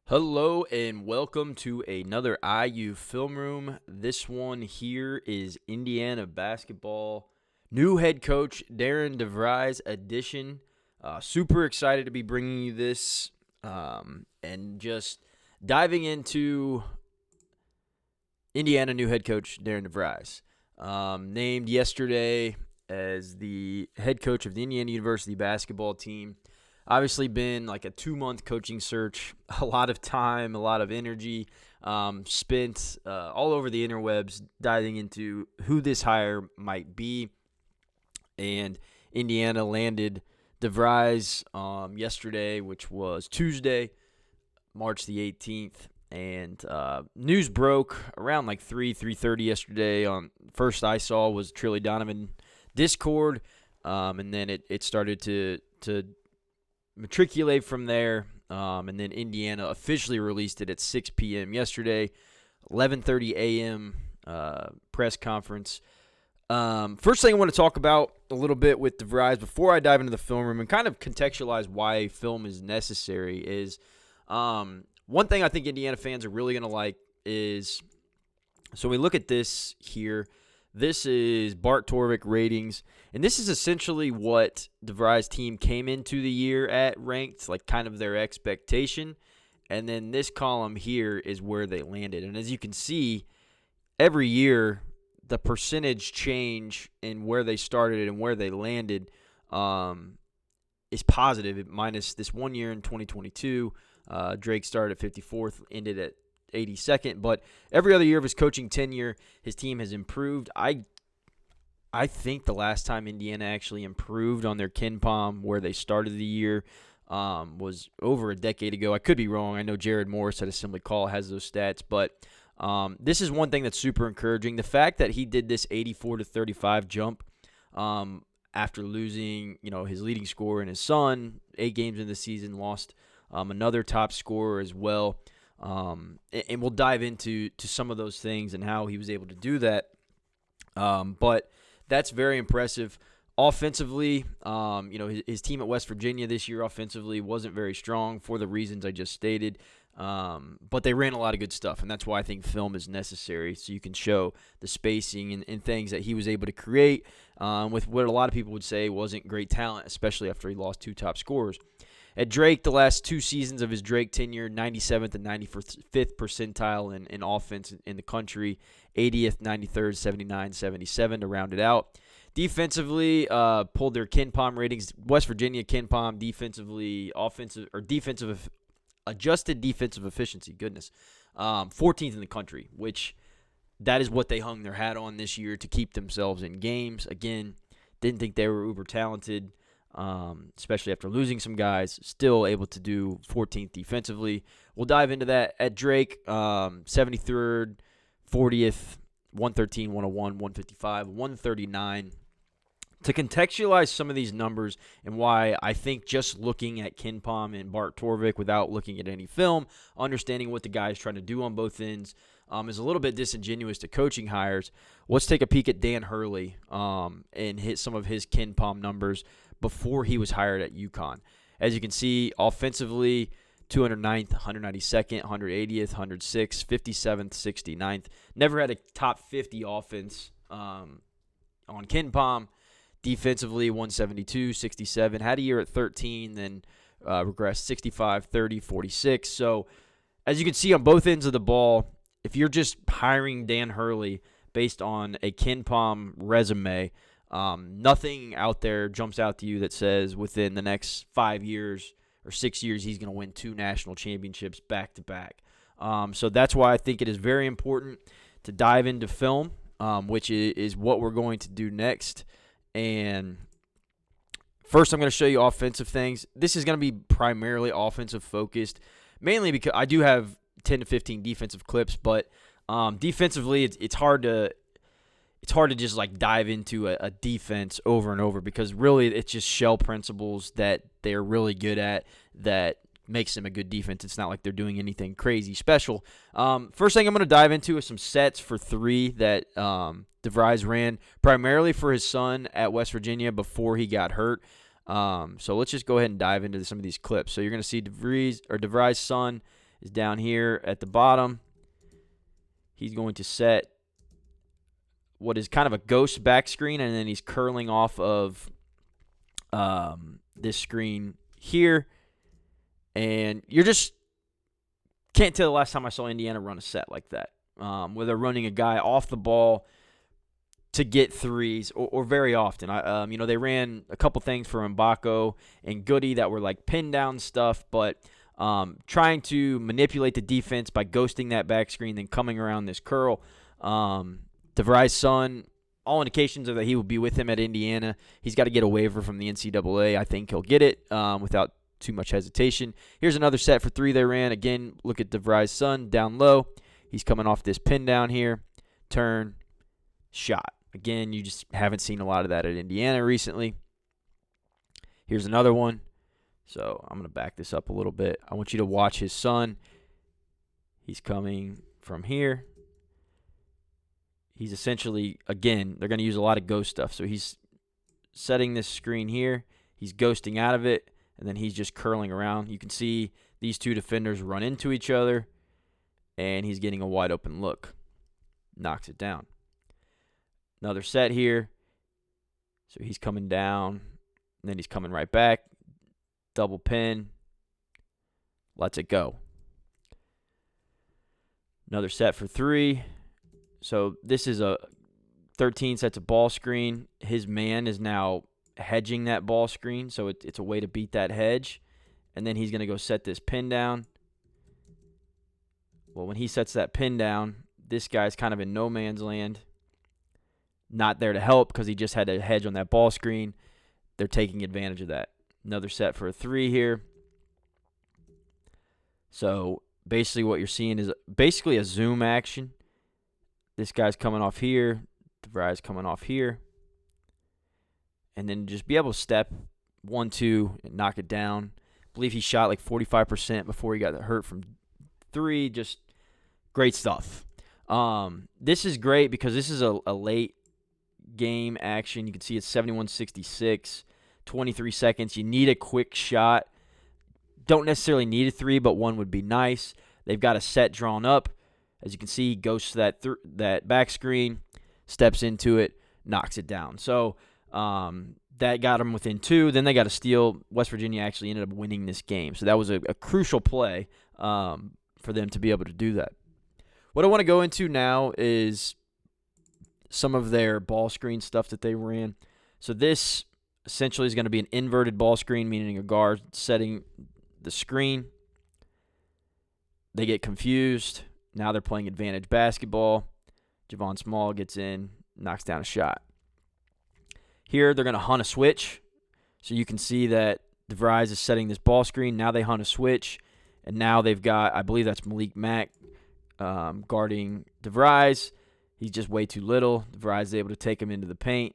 Hello and welcome to another IU Film Room. This one here is Indiana basketball new head coach Darian DeVries edition. Super excited to be bringing you this and just diving into Indiana new head coach Darian DeVries. Named yesterday as the head coach of the Indiana University basketball team. Obviously been like a 2-month coaching search, a lot of time, a lot of energy spent all over the interwebs diving into who this hire might be. And Indiana landed DeVries yesterday, which was Tuesday, March the 18th. And news broke around like 3:30 yesterday. First I saw was Trilly Donovan Discord, and then it started to matriculate from there, and then Indiana officially released it at 6 p.m. yesterday, 11:30 a.m. Press conference. First thing I want to talk about a little bit with DeVries before I dive into the film room and kind of contextualize why film is necessary is one thing I think Indiana fans are really going to like is, so we look at this here. This is Bart Torvik ratings, and this is essentially what DeVries' team came into the year at ranked, like kind of their expectation. And then this column here is where they landed. And as you can see, every year the percentage change in where they started and where they landed is positive, minus this 1 year in 2022. Drake started at 54th, ended at 82nd, but every other year of his coaching tenure, his team has improved. I think the last time Indiana actually improved on their KenPom where they started the year was over a decade ago. I could be wrong. I know Jared Morris at Assembly Call has those stats, but this is one thing that's super encouraging. The fact that he did this 84-35 jump after losing, his leading scorer and his son 8 games in the season, lost another top scorer as well. And we'll dive into some of those things and how he was able to do that. But that's very impressive. Offensively, his team at West Virginia this year offensively wasn't very strong for the reasons I just stated. But they ran a lot of good stuff, and that's why I think film is necessary, so you can show the spacing and things that he was able to create with what a lot of people would say wasn't great talent, especially after he lost 2 top scorers. At Drake, the last 2 seasons of his Drake tenure, 97th and 95th percentile in offense in the country, 80th, 93rd, 79, 77 to round it out. Defensively, pulled their KenPom ratings. West Virginia KenPom defensively, adjusted defensive efficiency, 14th in the country, which that is what they hung their hat on this year to keep themselves in games. Again, didn't think they were uber talented. Especially after losing some guys, still able to do 14th defensively. We'll dive into that. At Drake, 73rd, 40th, 113, 101, 155, 139. To contextualize some of these numbers and why I think just looking at KenPom and Bart Torvik without looking at any film, understanding what the guy is trying to do on both ends, is a little bit disingenuous to coaching hires. Let's take a peek at Dan Hurley and hit some of his KenPom numbers before he was hired at UConn. As you can see, offensively, 209th, 192nd, 180th, 106th, 57th, 69th. Never had a top 50 offense on KenPom. Defensively, 172, 67. Had a year at 13, then regressed 65, 30, 46. So as you can see on both ends of the ball, if you're just hiring Dan Hurley based on a KenPom resume, nothing out there jumps out to you that says within the next 5 years or 6 years he's going to win 2 national championships back to back. So that's why I think it is very important to dive into film, which is what we're going to do next. And first I'm going to show you offensive things. This is going to be primarily offensive focused, mainly because I do have 10 to 15 defensive clips, but defensively it's hard to just like dive into a defense over and over because really it's just shell principles that they're really good at that makes them a good defense. It's not like they're doing anything crazy special. First thing I'm going to dive into is some sets for 3 that DeVries ran primarily for his son at West Virginia before he got hurt. So let's just go ahead and dive into some of these clips. So you're going to see DeVries' son is down here at the bottom. He's going to set what is kind of a ghost back screen, and then he's curling off of this screen here. And you just can't tell the last time I saw Indiana run a set like that, where they're running a guy off the ball to get threes, or very often. They ran a couple things for Mbako and Goody that were like pin down stuff, but trying to manipulate the defense by ghosting that back screen, then coming around this curl. DeVries' son, all indications are that he will be with him at Indiana. He's got to get a waiver from the NCAA. I think he'll get it without too much hesitation. Here's another set for three they ran. Again, look at DeVries' son down low. He's coming off this pin down here. Turn, shot. Again, you just haven't seen a lot of that at Indiana recently. Here's another one. So I'm going to back this up a little bit. I want you to watch his son. He's coming from here. He's essentially, again, they're going to use a lot of ghost stuff. So he's setting this screen here. He's ghosting out of it, and then he's just curling around. You can see these two defenders run into each other, and he's getting a wide open look. Knocks it down. Another set here. So he's coming down, and then he's coming right back. Double pin. Lets it go. Another set for three. So this is a 13 sets of ball screen. His man is now hedging that ball screen, so it's a way to beat that hedge. And then he's going to go set this pin down. Well, when he sets that pin down, this guy's kind of in no man's land. Not there to help because he just had a hedge on that ball screen. They're taking advantage of that. Another set for a three here. So basically what you're seeing is basically a zoom action. This guy's coming off here. DeVries coming off here. And then just be able to step 1-2 and knock it down. I believe he shot like 45% before he got hurt from three. Just great stuff. This is great because this is a late game action. You can see it's 71-66, 23 seconds. You need a quick shot. Don't necessarily need a three, but one would be nice. They've got a set drawn up. As you can see, he goes to that back screen, steps into it, knocks it down. So that got them within two. Then they got a steal. West Virginia actually ended up winning this game. So that was a crucial play for them to be able to do that. What I want to go into now is some of their ball screen stuff that they ran. So this essentially is going to be an inverted ball screen, meaning a guard setting the screen. They get confused. Now they're playing advantage basketball. Javon Small gets in, knocks down a shot. Here they're going to hunt a switch. So you can see that DeVries is setting this ball screen. Now they hunt a switch. And now they've got, I believe that's Malik Mack guarding DeVries. He's just way too little. DeVries is able to take him into the paint.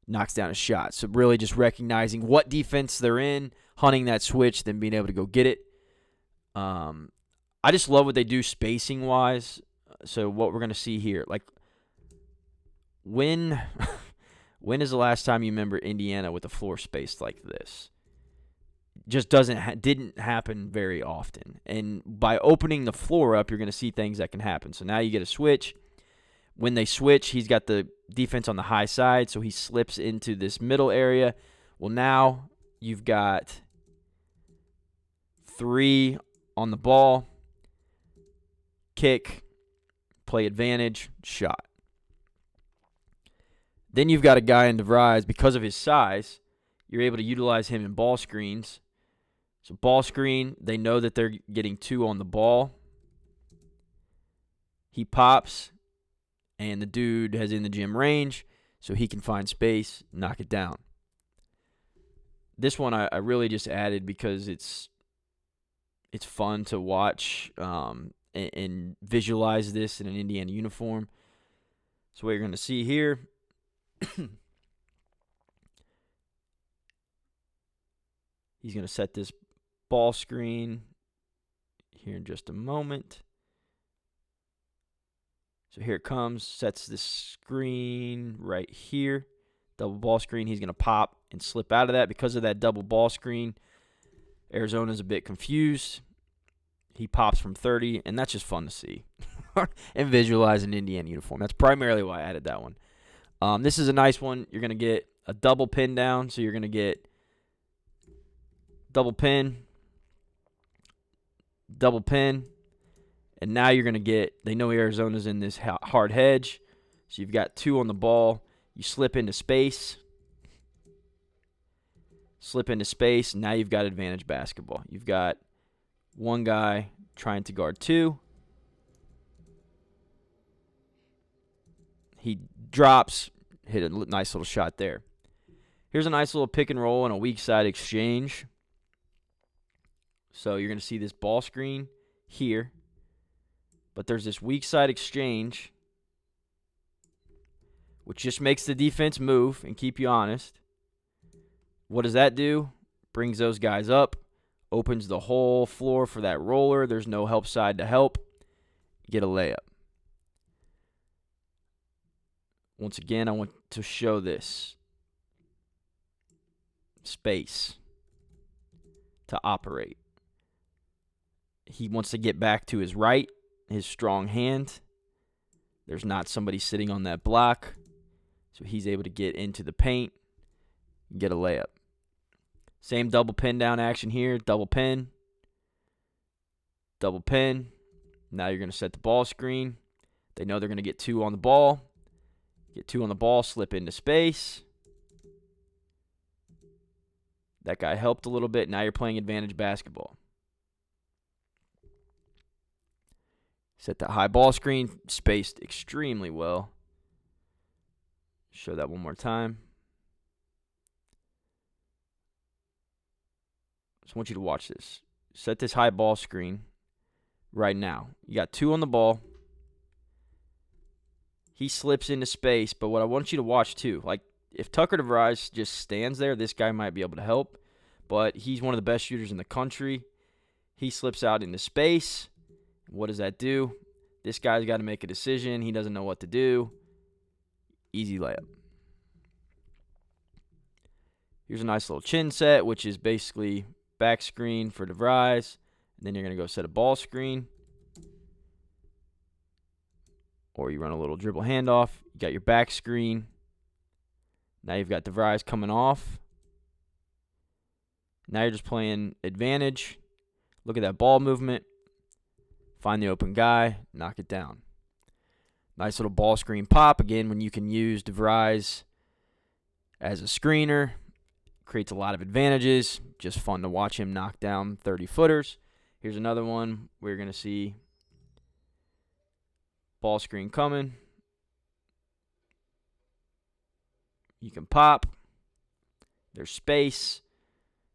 Knocks down a shot. So really just recognizing what defense they're in, hunting that switch, then being able to go get it. I just love what they do spacing-wise. So what we're going to see here, like when is the last time you remember Indiana with a floor spaced like this? Just didn't happen very often. And by opening the floor up, you're going to see things that can happen. So now you get a switch. When they switch, he's got the defense on the high side, so he slips into this middle area. Well, now you've got three on the ball, kick, play advantage, shot. Then you've got a guy in DeVries, because of his size, you're able to utilize him in ball screens. So ball screen, they know that they're getting two on the ball. He pops, and the dude has in the gym range, so he can find space, knock it down. This one I really just added because it's fun to watch and visualize this in an Indiana uniform. So what you're going to see here, he's going to set this ball screen here in just a moment. So here it comes, sets this screen right here. Double ball screen, he's going to pop and slip out of that. Because of that double ball screen, Arizona's a bit confused. He pops from 30, and that's just fun to see and visualize an Indiana uniform. That's primarily why I added that one. This is a nice one. You're going to get a double pin down, so you're going to get double pin, and now you're going to get, they know Arizona's in this hard hedge, so you've got 2 on the ball. You slip into space, and now you've got advantage basketball. You've got one guy trying to guard 2. He drops, hit a nice little shot there. Here's a nice little pick and roll and a weak side exchange. So you're going to see this ball screen here, but there's this weak side exchange, which just makes the defense move and keep you honest. What does that do? Brings those guys up, opens the whole floor for that roller. There's no help side to help. Get a layup. Once again, I want to show this space to operate. He wants to get back to his right, his strong hand. There's not somebody sitting on that block, so he's able to get into the paint and get a layup. Same double pin down action here, double pin. Now you're going to set the ball screen. They know they're going to get 2 on the ball. Get 2 on the ball, slip into space. That guy helped a little bit. Now you're playing advantage basketball. Set that high ball screen, spaced extremely well. Show that one more time. Just want you to watch this. Set this high ball screen right now. You got 2 on the ball. He slips into space, but what I want you to watch too, like if Tucker DeVries just stands there, this guy might be able to help, but he's one of the best shooters in the country. He slips out into space. What does that do? This guy's got to make a decision. He doesn't know what to do. Easy layup. Here's a nice little chin set, which is basically back screen for DeVries. And then you're going to go set a ball screen. Or you run a little dribble handoff. You got your back screen. Now you've got DeVries coming off. Now you're just playing advantage. Look at that ball movement. Find the open guy. Knock it down. Nice little ball screen pop. Again, when you can use DeVries as a screener, creates a lot of advantages. Just fun to watch him knock down 30-footers. Here's another one. We're going to see ball screen coming. You can pop. There's space.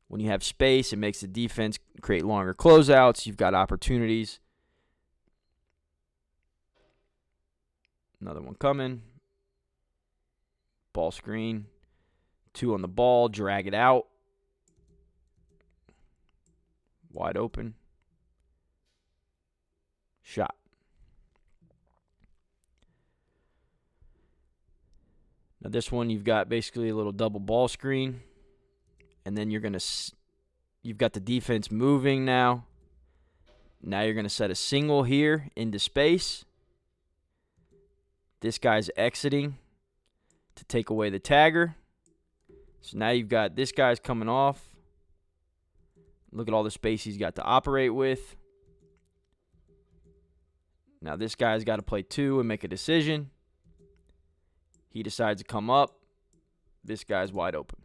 When you have space, it makes the defense create longer closeouts. You've got opportunities. Another one coming. Ball screen. 2 on the ball. Drag it out. Wide open. Shot. Now this one, you've got basically a little double ball screen. And then you've got the defense moving now. Now you're going to set a single here into space. This guy's exiting to take away the tagger. So now you've got this guy's coming off. Look at all the space he's got to operate with. Now this guy's got to play 2 and make a decision. He decides to come up. This guy's wide open.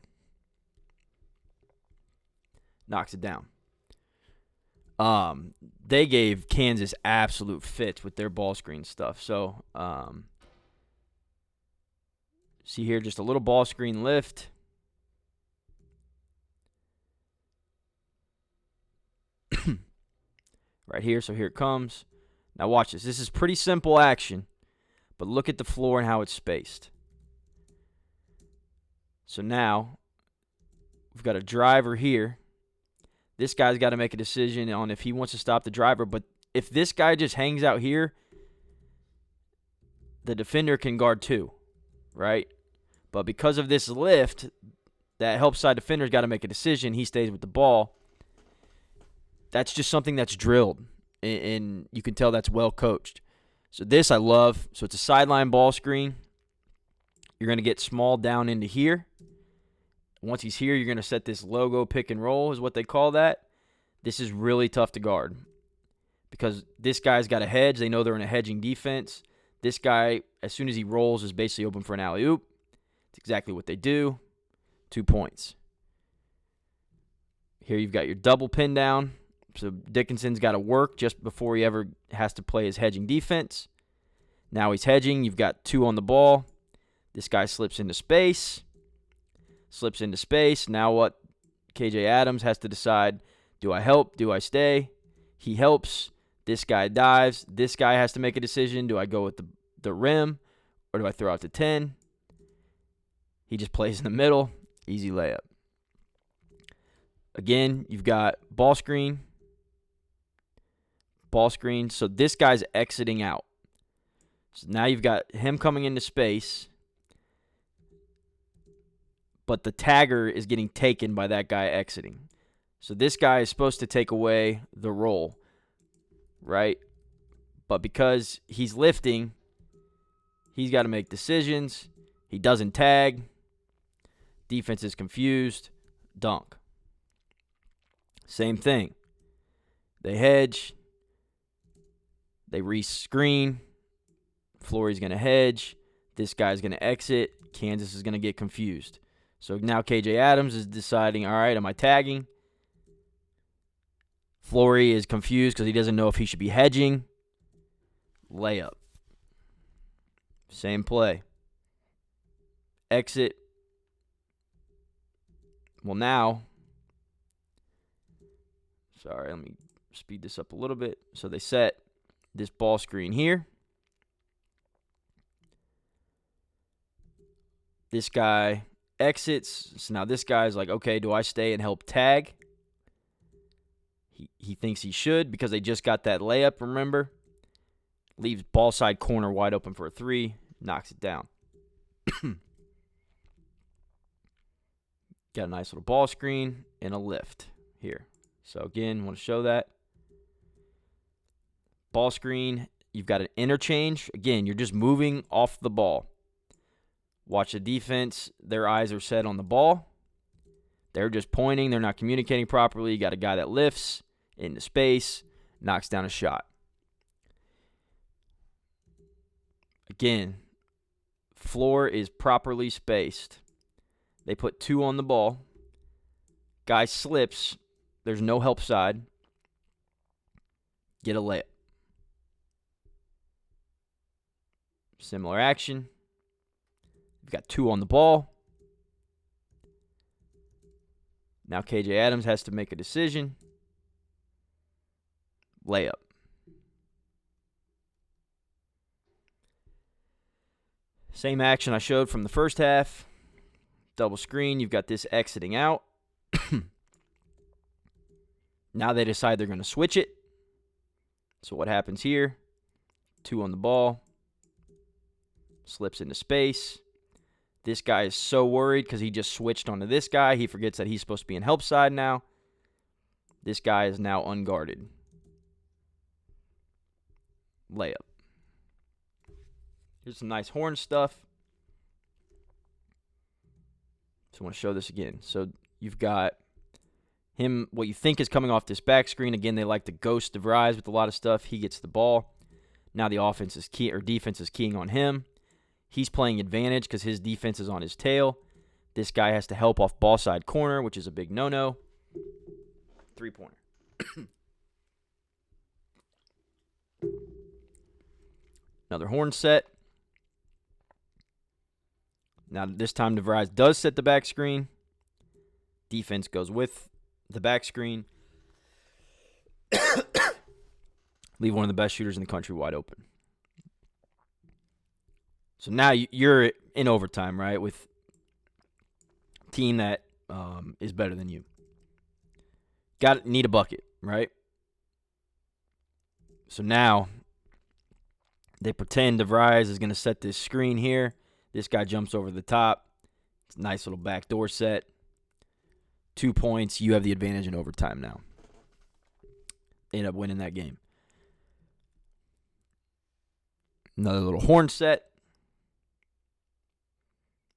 Knocks it down. They gave Kansas absolute fits with their ball screen stuff. So, see here, just a little ball screen lift. Right here, so here it comes. Now watch this. This is pretty simple action, but look at the floor and how it's spaced. So now, we've got a driver here. This guy's got to make a decision on if he wants to stop the driver. But if this guy just hangs out here, the defender can guard 2, right? But because of this lift, that help side defender's got to make a decision. He stays with the ball. That's just something that's drilled. and you can tell that's well coached. So this I love. So it's a sideline ball screen. You're going to get small down into here. Once he's here, you're going to set this logo pick and roll is what they call that. This is really tough to guard because this guy's got a hedge. They know they're in a hedging defense. This guy, as soon as he rolls, is basically open for an alley-oop. It's exactly what they do. 2 points. Here you've got your double pin down. So Dickinson's got to work just before he ever has to play his hedging defense. Now he's hedging. You've got 2 on the ball. This guy slips into space. Now what? KJ Adams has to decide, do I help? Do I stay? He helps. This guy dives. This guy has to make a decision. Do I go with the rim or do I throw out to 10? He just plays in the middle. Easy layup. Again, you've got ball screen. So this guy's exiting out. So now you've got him coming into space, but the tagger is getting taken by that guy exiting. So this guy is supposed to take away the roll, right? But because he's lifting, he's got to make decisions. He doesn't tag. Defense is confused. Dunk. Same thing. They hedge. They rescreen. Flory's going to hedge. This guy's going to exit. Kansas is going to get confused. So now KJ Adams is deciding, all right, am I tagging? Flory is confused because he doesn't know if he should be hedging. Layup. Same play. Exit. Well, now, sorry, let me speed this up a little bit. So they set this ball screen here. This guy exits. So now this guy's like, okay, do I stay and help tag? He thinks he should because they just got that layup, remember? Leaves ball side corner wide open for a 3. Knocks it down. Got a nice little ball screen and a lift here. So again, want to show that. Ball screen, you've got an interchange. Again, you're just moving off the ball. Watch the defense. Their eyes are set on the ball. They're just pointing. They're not communicating properly. You got a guy that lifts into space, knocks down a shot. Again, floor is properly spaced. They put 2 on the ball. Guy slips. There's no help side. Get a layup. Similar action. We've got 2 on the ball. Now KJ Adams has to make a decision. Layup. Same action I showed from the first half. Double screen. You've got this exiting out. Now they decide they're going to switch it. So what happens here? 2 on the ball. Slips into space. This guy is so worried because he just switched onto this guy. He forgets that he's supposed to be in help side now. This guy is now unguarded. Layup. Here's some nice horn stuff. So I want to show this again. So you've got him, what you think is coming off this back screen. Again, they like to ghost DeVries with a lot of stuff. He gets the ball. Now the offense is defense is keying on him. He's playing advantage because his defense is on his tail. This guy has to help off ball side corner, which is a big no-no. 3-pointer. Another horn set. Now this time DeVries does set the back screen. Defense goes with the back screen. Leave one of the best shooters in the country wide open. So now you're in overtime, right, with a team that is better than you. Need a bucket, right? So now they pretend DeVries is going to set this screen here. This guy jumps over the top. It's a nice little backdoor set. 2 points. You have the advantage in overtime now. End up winning that game. Another little horn set.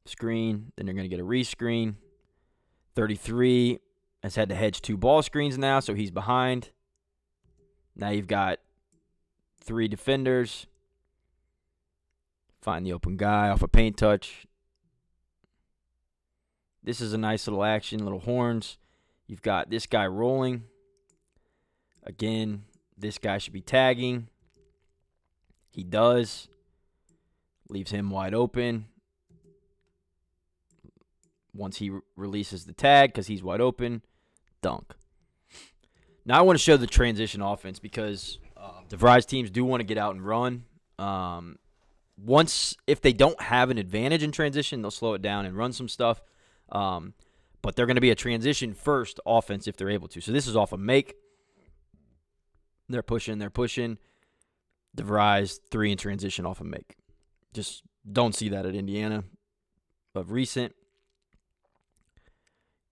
Screen. Then they're going to get a rescreen. 33 has had to hedge 2 ball screens now, so he's behind. Now you've got 3 defenders. Find the open guy off a paint touch. This is a nice little action, little horns. You've got this guy rolling. Again, this guy should be tagging. He does. Leaves him wide open. Once he releases the tag, because he's wide open, dunk. Now I want to show the transition offense because DeVries teams do want to get out and run. If they don't have an advantage in transition, they'll slow it down and run some stuff. But they're going to be a transition first offense if they're able to. So this is off a make. They're pushing. DeVries 3 in transition off a make. Just don't see that at Indiana of recent.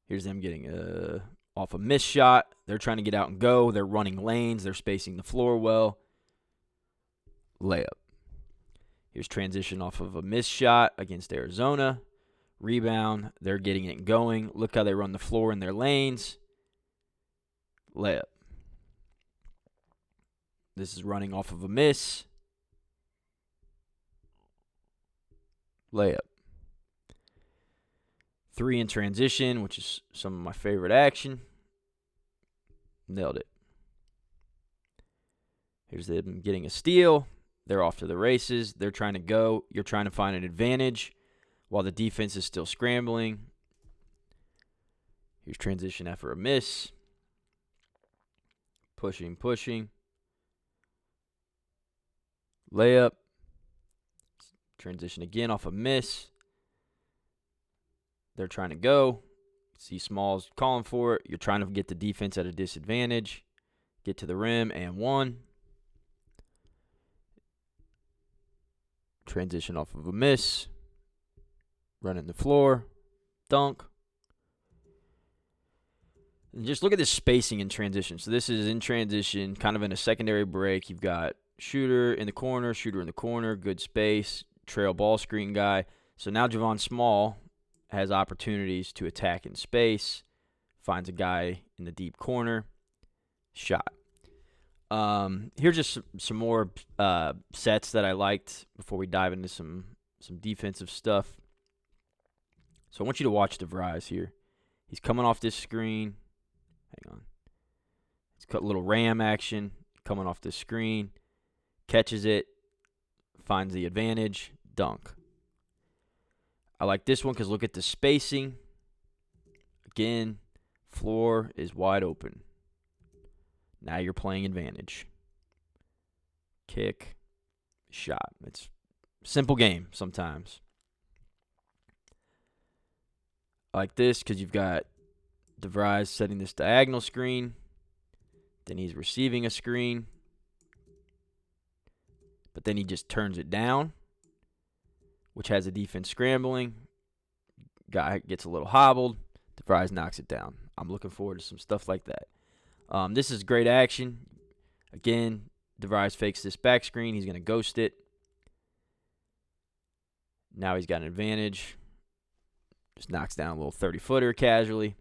Here's them getting off a missed shot. They're trying to get out and go. They're running lanes. They're spacing the floor well. Layup. Here's transition off of a missed shot against Arizona. Rebound. They're getting it going. Look how they run the floor in their lanes. Layup. This is running off of a miss. Layup. 3 in transition, which is some of my favorite action. Nailed it. Here's them getting a steal. They're off to the races. They're trying to go. You're trying to find an advantage while the defense is still scrambling. Here's transition after a miss. Pushing. Layup. Transition again off a miss. They're trying to go. See Smalls calling for it. You're trying to get the defense at a disadvantage. Get to the rim and 1. Transition off of a miss. Running the floor. Dunk. And just look at this spacing in transition. So this is in transition, kind of in a secondary break. You've got shooter in the corner, good space, trail ball screen guy. So now Javon Small has opportunities to attack in space, finds a guy in the deep corner, shot. Here's just some more sets that I liked before we dive into some defensive stuff. So I want you to watch DeVries here. He's coming off this screen. Hang on. He's got a little ram action coming off this screen. Catches it, finds the advantage, dunk. I like this one because look at the spacing. Again, floor is wide open. Now you're playing advantage. Kick, shot. It's a simple game sometimes. I like this because you've got DeVries setting this diagonal screen. Then he's receiving a screen. But then he just turns it down, which has the defense scrambling. Guy gets a little hobbled. DeVries knocks it down. I'm looking forward to some stuff like that. This is great action. Again, DeVries fakes this back screen. He's going to ghost it. Now he's got an advantage. Just knocks down a little 30-footer casually.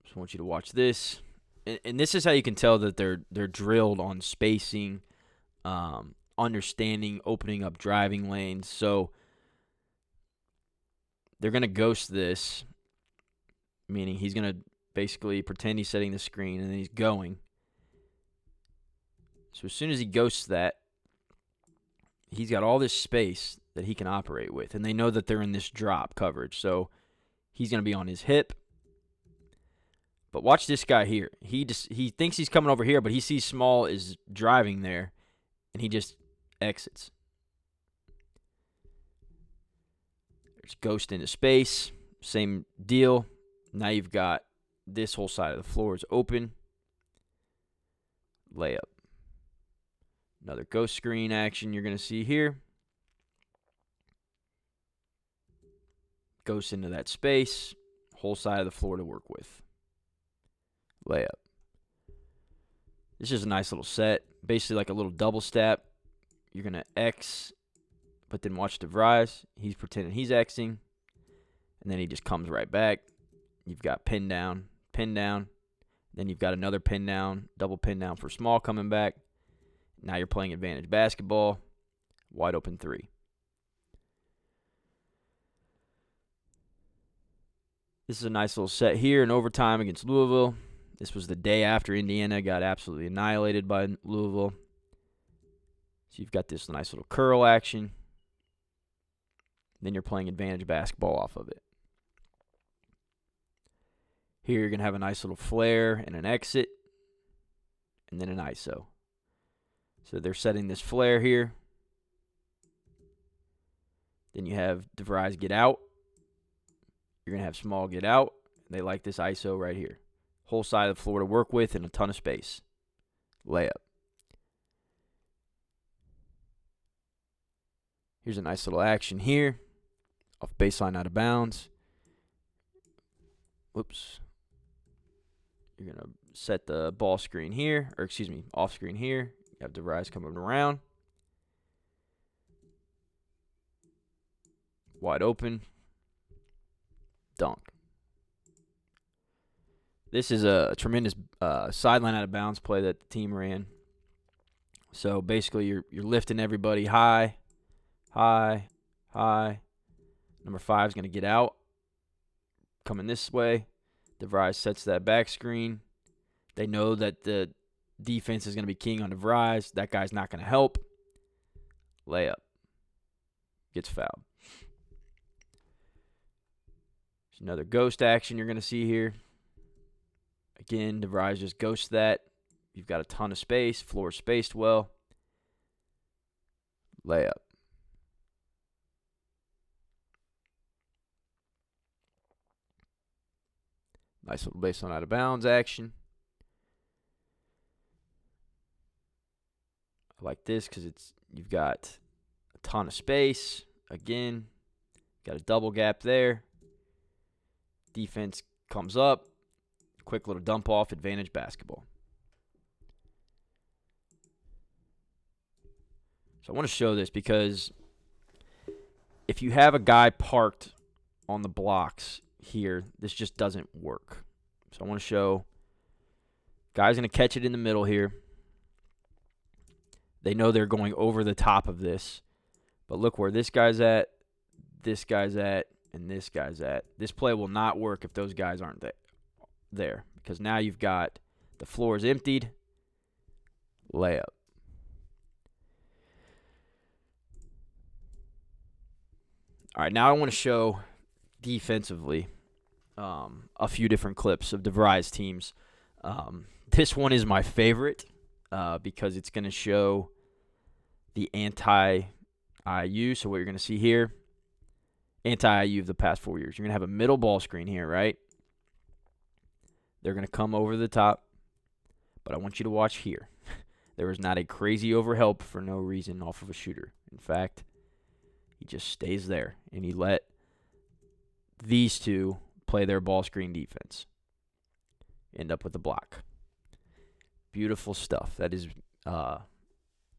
Just want you to watch this. And this is how you can tell that they're drilled on spacing, understanding, opening up driving lanes. So they're going to ghost this, meaning he's going to basically pretend he's setting the screen, and then he's going. So as soon as he ghosts that, he's got all this space that he can operate with, and they know that they're in this drop coverage. So he's going to be on his hip. But watch this guy here. He thinks he's coming over here, but he sees Small is driving there, and he just exits. There's ghost into space. Same deal. Now you've got this whole side of the floor is open. Layup. Another ghost screen action you're going to see here. Ghost into that space. Whole side of the floor to work with. Layup. This is a nice little set. Basically like a little double step. You're going to X, but then watch DeVries. He's pretending he's Xing, and then he just comes right back. You've got pin down. Then you've got another pin down, double pin down for small coming back. Now you're playing advantage basketball. Wide open 3. This is a nice little set here in overtime against Louisville. This was the day after Indiana got absolutely annihilated by Louisville. So you've got this nice little curl action. Then you're playing advantage basketball off of it. Here you're going to have a nice little flare and an exit, and then an ISO. So they're setting this flare here. Then you have DeVries get out. You're going to have small get out. They like this ISO right here. Whole side of the floor to work with and a ton of space. Layup. Here's a nice little action here. Off baseline out of bounds. Whoops. You're going to set the ball screen here, or excuse me, off screen here. You have DeVries coming around. Wide open. Dunk. This is a tremendous sideline out of bounds play that the team ran. So basically you're lifting everybody high. Number 5 is going to get out. Coming this way. DeVries sets that back screen. They know that the defense is going to be king on DeVries. That guy's not going to help. Layup. Gets fouled. There's another ghost action you're going to see here. Again, DeVries just ghosts that. You've got a ton of space. Floor spaced well. Layup. Nice little baseline out of bounds action. I like this because you've got a ton of space. Again, got a double gap there. Defense comes up. Quick little dump off, advantage basketball. So I want to show this because if you have a guy parked on the blocks here, this just doesn't work. So I want to show guy's going to catch it in the middle here. They know they're going over the top of this. But look where this guy's at, and this guy's at. This play will not work if those guys aren't there. Because now you've got the floor is emptied. Layup. All right, now I want to show defensively a few different clips of DeVries teams. This one is my favorite because it's going to show the anti-IU. So what you're going to see here, anti-IU of the past 4 years. You're going to have a middle ball screen here, right? They're going to come over the top. But I want you to watch here. There is not a crazy overhelp for no reason off of a shooter. In fact, he just stays there, and he let these two play their ball screen defense. End up with a block. Beautiful stuff. That is, I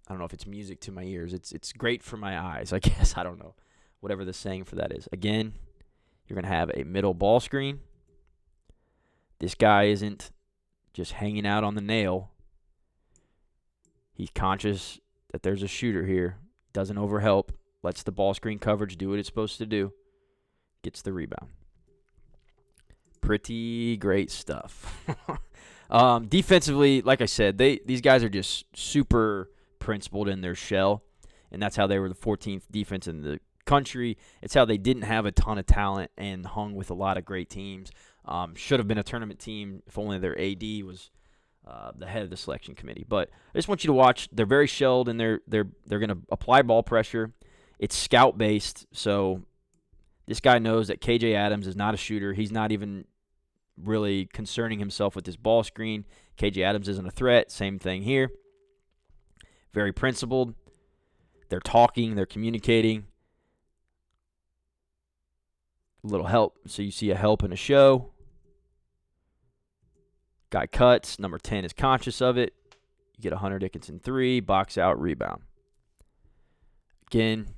don't know if it's music to my ears. It's great for my eyes, I guess. I don't know. Whatever the saying for that is. Again, you're going to have a middle ball screen. This guy isn't just hanging out on the nail. He's conscious that there's a shooter here. Doesn't overhelp. Lets the ball screen coverage do what it's supposed to do. Gets the rebound. Pretty great stuff. Defensively, like I said, these guys are just super principled in their shell, and that's how they were the 14th defense in the country. It's how they didn't have a ton of talent and hung with a lot of great teams. Should have been a tournament team if only their AD was the head of the selection committee. But I just want you to watch. They're very shelled, and they're going to apply ball pressure. It's scout-based, so this guy knows that KJ Adams is not a shooter. He's not even really concerning himself with this ball screen. KJ Adams isn't a threat. Same thing here. Very principled. They're talking. They're communicating. A little help. So you see a help and a show. Guy cuts. Number 10 is conscious of it. You get a Hunter Dickinson 3, box out, rebound. Again,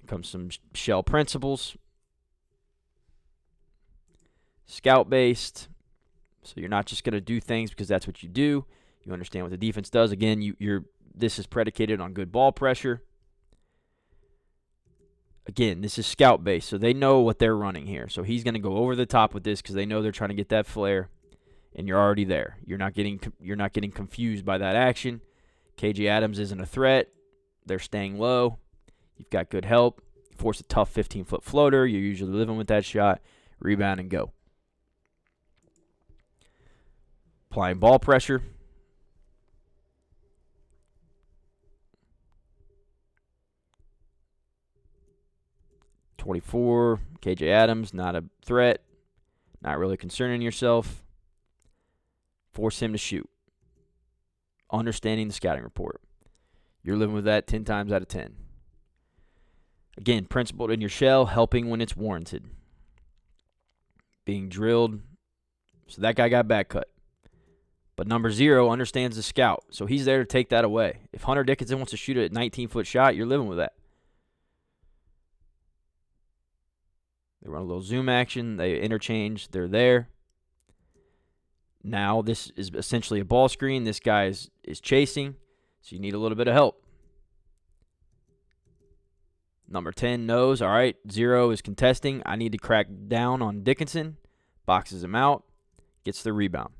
comes some shell principles. Scout-based. So you're not just going to do things because that's what you do. You understand what the defense does. Again, this is predicated on good ball pressure. Again, this is scout-based, so they know what they're running here. So he's going to go over the top with this because they know they're trying to get that flare, and you're already there. You're not getting confused by that action. KJ Adams isn't a threat. They're staying low. You've got good help. You force a tough 15-foot floater. You're usually living with that shot. Rebound and go. Applying ball pressure. .24, KJ Adams, not a threat. Not really concerning yourself. Force him to shoot. Understanding the scouting report. You're living with that 10 times out of 10. Again, principled in your shell, helping when it's warranted. Being drilled. So that guy got back cut. But number 0 understands the scout. So he's there to take that away. If Hunter Dickinson wants to shoot a 19-foot shot, you're living with that. They run a little zoom action. They interchange. They're there. Now this is essentially a ball screen. This guy is chasing, so you need a little bit of help. Number 10 knows, all right, 0 is contesting. I need to crack down on Dickinson. Boxes him out. Gets the rebound.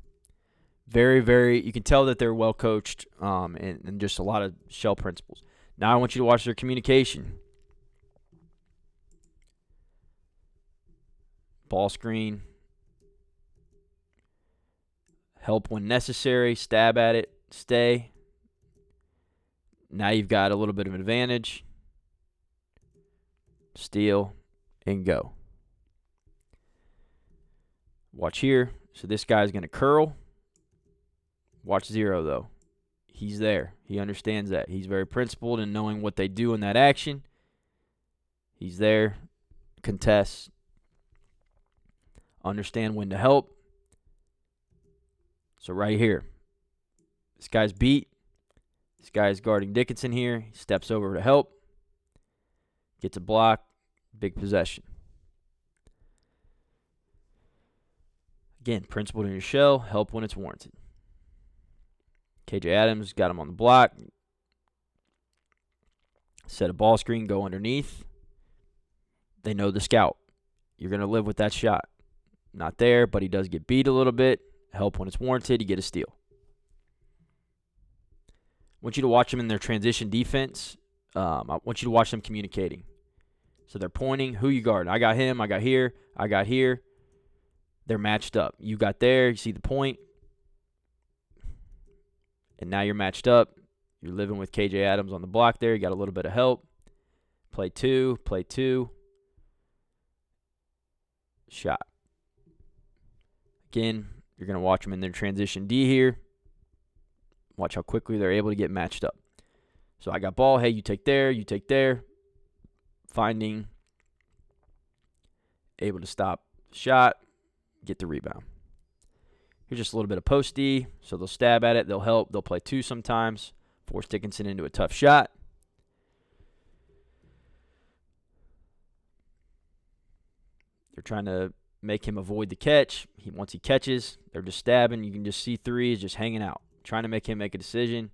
Very, very, you can tell that they're well coached and just a lot of shell principles. Now I want you to watch their communication. Ball screen. Help when necessary. Stab at it. Stay. Now you've got a little bit of an advantage. Steal and go. Watch here. So this guy's going to curl. Watch 0, though. He's there. He understands that. He's very principled in knowing what they do in that action. He's there. Contest. Understand when to help. So right here. This guy's beat. This guy's guarding Dickinson here. He steps over to help. Gets a block. Big possession. Again, principled in your shell. Help when it's warranted. KJ Adams got him on the block. Set a ball screen. Go underneath. They know the scout. You're going to live with that shot. Not there, but he does get beat a little bit. Help when it's warranted. You get a steal. I want you to watch them in their transition defense. I want you to watch them communicating. So they're pointing. Who you guarding? I got him. I got here. I got here. They're matched up. You got there. You see the point. And now you're matched up. You're living with KJ Adams on the block there. You got a little bit of help. Play 2. Play 2. Shot. Again, you're going to watch them in their transition D here. Watch how quickly they're able to get matched up. So I got ball. Hey, you take there. You take there. Finding. Able to stop shot. Get the rebound. Here's just a little bit of post D. So they'll stab at it. They'll help. They'll play 2 sometimes. Force Dickinson into a tough shot. They're trying to make him avoid the catch. Once he catches, they're just stabbing. You can just see 3 is just hanging out. Trying to make him make a decision.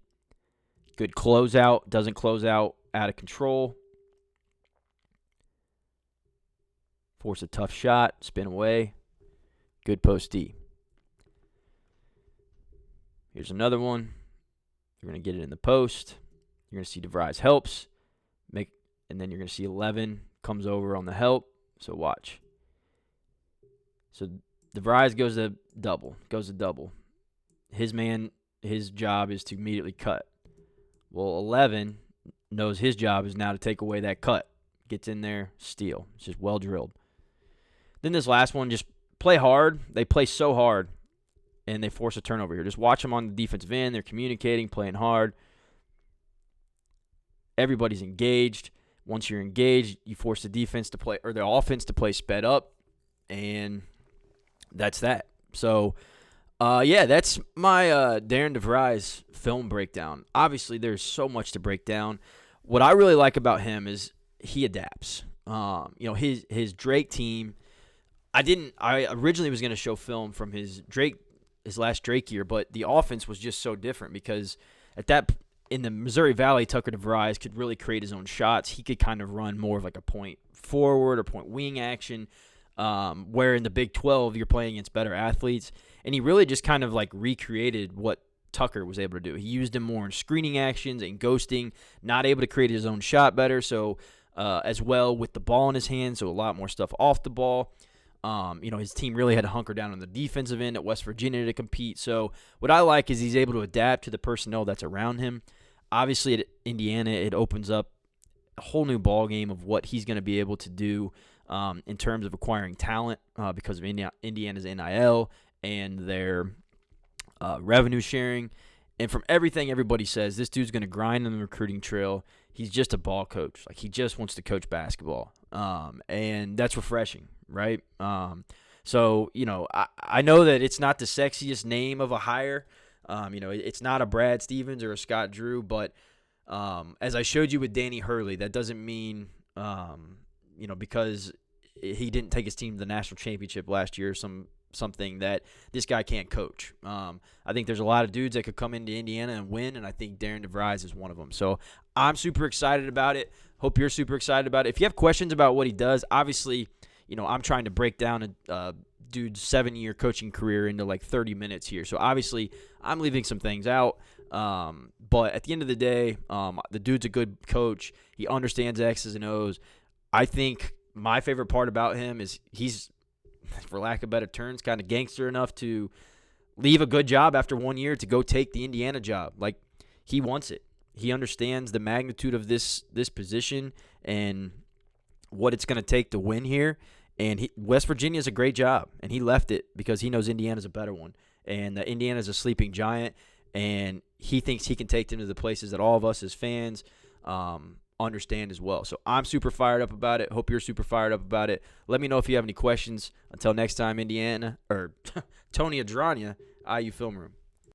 Good closeout. Doesn't close out of control. Force a tough shot. Spin away. Good post D. Here's another one. You're going to get it in the post. You're going to see DeVries helps. And then you're going to see 11 comes over on the help. So watch. So DeVries goes to double. His job is to immediately cut. Well, 11 knows his job is now to take away that cut. Gets in there, steal. It's just well drilled. Then this last one, just play hard. They play so hard, and they force a turnover here. Just watch them on the defensive end. They're communicating, playing hard. Everybody's engaged. Once you're engaged, you force the defense to play, or the offense to play sped up, and that's that. So Yeah, that's my Darren DeVries film breakdown. Obviously, there's so much to break down. What I really like about him is he adapts. His Drake team. I originally was going to show film from his last Drake year, but the offense was just so different because in the Missouri Valley, Tucker DeVries could really create his own shots. He could kind of run more of like a point forward or point wing action, where in the Big 12 you're playing against better athletes, and he really just kind of like recreated what Tucker was able to do. He used him more in screening actions and ghosting, not able to create his own shot better, so as well with the ball in his hand, so a lot more stuff off the ball. His team really had to hunker down on the defensive end at West Virginia to compete. So what I like is he's able to adapt to the personnel that's around him. Obviously, at Indiana, it opens up a whole new ball game of what he's going to be able to do in terms of acquiring talent because of Indiana's NIL and their revenue sharing. And from everything everybody says, this dude's going to grind on the recruiting trail. He's just a ball coach. Like, he just wants to coach basketball. And that's refreshing, right? I know that it's not the sexiest name of a hire. It's not a Brad Stevens or a Scott Drew, but as I showed you with Danny Hurley, that doesn't mean, because he didn't take his team to the national championship last year, something that this guy can't coach. I think there's a lot of dudes that could come into Indiana and win, and I think Darren DeVries is one of them. So I'm super excited about it. Hope you're super excited about it. If you have questions about what he does, obviously, I'm trying to break down a dude's 7-year coaching career into like 30 minutes here. So obviously, I'm leaving some things out. But at the end of the day, the dude's a good coach. He understands X's and O's. I think my favorite part about him is he's, for lack of better terms, kind of gangster enough to leave a good job after 1 year to go take the Indiana job. Like, he wants it. He understands the magnitude of this position and what it's going to take to win here. And West Virginia is a great job, and he left it because he knows Indiana's a better one. And Indiana's a sleeping giant, and he thinks he can take them to the places that all of us as fans understand as well. So I'm super fired up about it. Hope you're super fired up about it. Let me know if you have any questions. Until next time, Indiana, or Tony Adrania, IU Film Room.